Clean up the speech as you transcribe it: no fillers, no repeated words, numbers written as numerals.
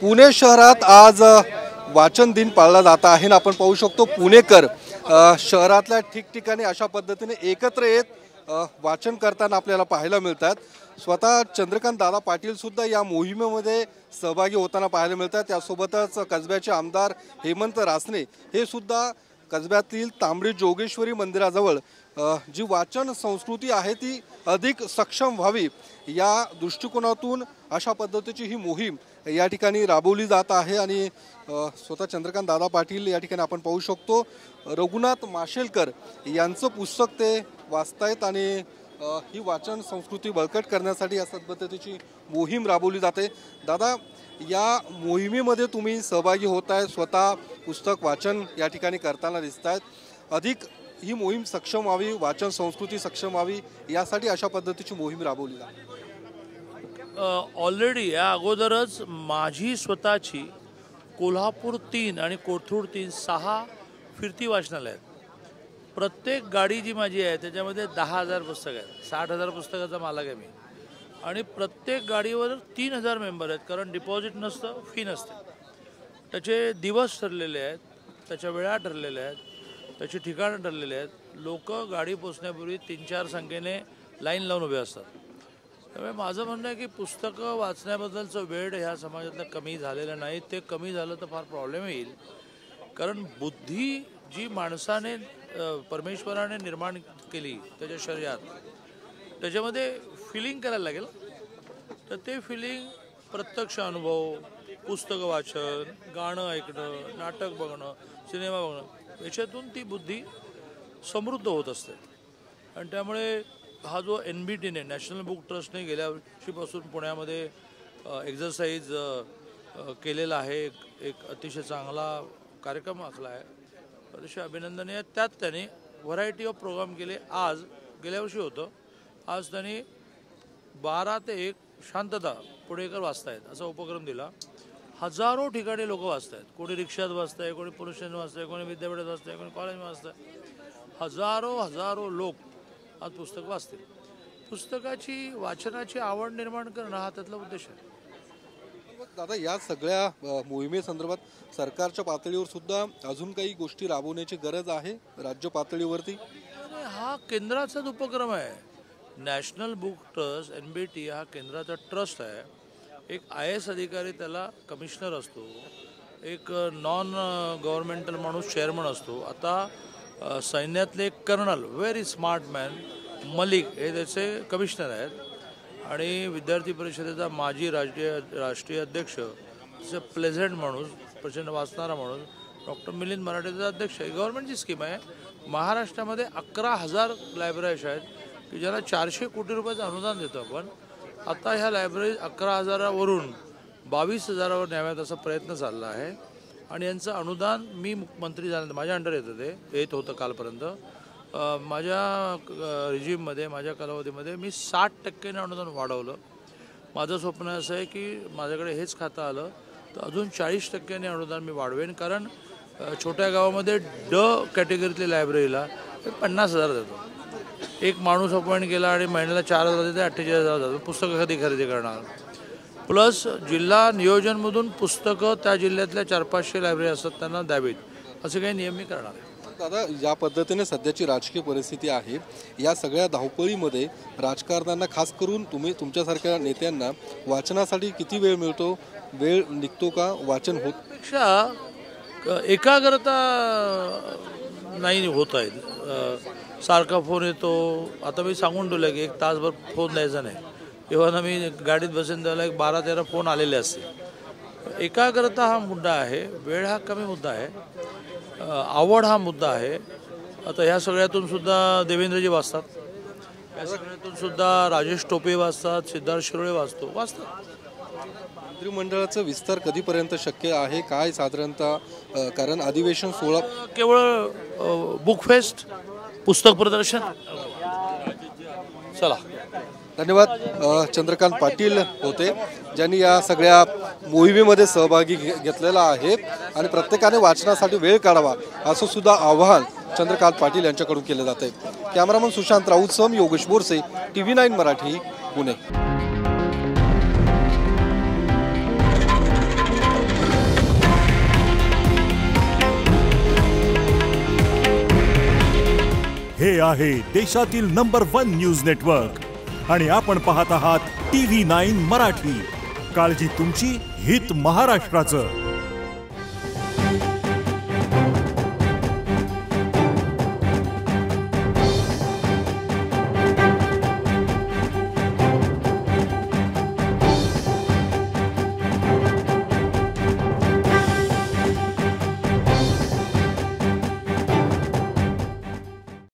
पुणे शहरात आज वाचन दिन पाळला जात आहे आणि आपण पाहू शकतो पुणेकर शहरातल्या ठिकठिकाणी अशा पद्धतीने एकत्र येत वाचन करताना आपल्याला पाहायला मिळतात। स्वतः चंद्रकांत दादा पाटील सुद्धा या मोहिमेमध्ये सहभागी होताना पाहायला मिळतात। त्यासोबतच कसब्याचे आमदार हेमंत रासने हे सुद्धा कसब्यातील तांबडी जोगेश्वरी मंदिराजवळ जी वाचन संस्कृती आहे ती अधिक सक्षम व्हावी या दृष्टिकोनातून अशा पद्धतीची ही मोहीम या ठिकाणी राबवली जात आहे। आणि स्वतः चंद्रकांत दादा पाटील या ठिकाणी आपण पाहू शकतो रघुनाथ माशेलकर यांचं पुस्तक ते वाचतायत आणि ही वाचन संस्कृती बळकट करण्यासाठी या पद्धतीची मोहीम राबवली जाते। दादा, या मोहिमेमध्ये तुम्ही सहभागी होताय, स्वतः पुस्तक वाचन या ठिकाणी करताना दिसतायत। अधिक ही मोहीम सक्षम व्हावी, वाचन संस्कृती सक्षम व्हावी यासाठी अशा पद्धतीची मोहीम राबवली जाते। ऑलरेडी या अगोदरच माझी स्वतःची कोल्हापूर 3 आणि कोथरूड 3 6 फिरती वाचनालय आहेत। प्रत्येक गाडी जी माझी आहे त्याच्यामध्ये 10,000 पुस्तकं आहेत। 60,000 पुस्तकाचा मालक आहे मी आणि प्रत्येक गाडीवर 3,000 मेंबर आहेत, कारण डिपॉझिट नसतं, फी नसते। त्याचे दिवस ठरलेले आहेत, त्याच्या वेळा ठरलेल्या आहेत, त्याची ठिकाणं ठरलेले आहेत। लोक गाडी पोचण्यापूर्वी 3-4 संख्येने लाईन लावून उभे असतात। त्यामुळे माझं म्हणणं आहे की पुस्तकं वाचण्याबद्दलचं वेळ ह्या समाजातलं कमी झालेलं नाही। ते कमी झालं तर फार प्रॉब्लेम येईल, कारण बुद्धी जी माणसाने परमेश्वराने निर्माण केली त्याच्या शरीरात, त्याच्यामध्ये फिलिंग करायला लागेल। तर ते फिलिंग प्रत्यक्ष अनुभव, पुस्तकं वाचन, गाणं ऐकणं, नाटक बघणं, सिनेमा बघणं, याच्यातून ती बुद्धी समृद्ध होत असते। आणि त्यामुळे हा जो NBTने नॅशनल बुक ट्रस्टने गेल्या वर्षीपासून पुण्यामध्ये एक्झरसाइज केलेला आहे, एक अतिशय चांगला कार्यक्रम आखला आहे, अतिशय अभिनंदनीय। त्यात त्यांनी व्हरायटी ऑफ प्रोग्राम केले। आज गेल्या वर्षी होतं, आज त्यांनी 12 ते 1 शांतता पुणेकर वाचतायत असा उपक्रम दिला। हजारो ठिकाणी लोक वाचतायत, कोणी रिक्षात वाचताय, कोणी पोलीस स्टेशन वाचताय, कोणी विद्यापीठात वाचताय, कोणी कॉलेजमध्ये वाचताय। हजारो लोक आज पुस्तक वाचतील। पुस्तकाची वाचनाची आवड निर्माण करणं हा त्यातला उद्देश आहे। दादा, या सगळ्या मोहिमेसंदर्भात सरकारच्या पातळीवर सुद्धा अजून काही गोष्टी राबवण्याची गरज आहे राज्य पातळीवरती? हा केंद्राचाच उपक्रम आहे। नॅशनल बुक ट्रस्ट NBT हा केंद्राचा ट्रस्ट आहे। एक IAS अधिकारी त्याला कमिशनर असतो, एक नॉन गव्हर्नमेंटल माणूस चेअरमन असतो। आता सैन्यातले एक colonel, very smart man, Malik हे त्याचे कमिशनर आहेत। आणि विद्यार्थी परिषदेचा माजी राष्ट्रीय अध्यक्ष, प्लेझंट माणूस, प्रचंड वाचणारा माणूस, डॉक्टर मिलिंद मराठेचा अध्यक्ष आहे। गव्हर्नमेंटची स्कीम आहे। महाराष्ट्रामध्ये 11,000 लायब्ररीज आहेत की ज्याला 400 कोटी रुपयाचं अनुदान देतो आपण। आता ह्या लायब्ररी 11,000वरून 22,000वर न्याव्यात असा प्रयत्न चालला आहे। आणि यांचं अनुदान मी मंत्री झाल्यानंतर माझ्या अंडर येत होतं कालपर्यंत। माझ्या रिजिममध्ये, माझ्या कालावधीमध्ये मी 60% अनुदान वाढवलं। माझं स्वप्न असं आहे की माझ्याकडे हेच खातं आलं तर अजून 40% अनुदान मी वाढवेन, कारण छोट्या गावामध्ये ड कॅटेगरीतल्या लायब्ररीला 50,000 देतो। एक माणूस अपॉइंट केला आणि महिन्याला 4,000 देते, 48,000 जातो। पुस्तकं कधी खरेदी करणार? प्लस जिल्हा नियोजनमधून पुस्तकं त्या जिल्ह्यातल्या 400-500 लायब्ररी असतात त्यांना द्यावीत, असे काही नियम मी करणार आहे। दादा, ज्या पद्धतीने सध्याची राजकीय परिस्थिती आहे, या सगळ्या धावपळीमध्ये राजकारण्यांना, खास करून तुमच्यासारख्या नेत्यांना वाचनासाठी किती वेळ मिळतो? वेळ निघतो का? वाचन होत पेक्षा एकाग्रता नाही होत आहे। सारखा फोन येतो। आता मी सांगून ठेवलं की 1 तासभर फोन द्यायचा नाही। तेव्हा मी गाडीत बसेन त्याला 12-13 फोन आलेले असते। एकाग्रता हा मुद्दा आहे, वेळ हा कमी मुद्दा आहे, आवड हा मुद्दा आहे। आता ह्या सगळ्यातून सुद्धा देवेंद्रजी वाचतात, या सगळ्यातून सुद्धा राजेश टोपे वाचतात, सिद्धार्थ शिरोळे वाचतात। मंत्रिमंडळाचा विस्तार कधीपर्यंत शक्य आहे काय साधारणतः? कारण अधिवेशन 16 केवळ बुक फेस्ट, पुस्तक प्रदर्शन। चला, धन्यवाद। चंद्रकांत पाटील होते ज्यांनी या सगळ्या मोहिमेमध्ये सहभागी घेतलेला आहे आणि प्रत्येकाने वाचनासाठी वेळ काढावा असं सुद्धा आवाहन चंद्रकांत पाटील यांच्याकडून केले जाते। कॅमेरामन सुशांत राऊतसह योगेश बोरसे, TV9 मराठी, पुणे। आहे देशातील नंबर 1 न्यूज नेटवर्क आणि आपण पाहत आहात TV9 मराठी. काळजी तुमची, हित महाराष्ट्राचं.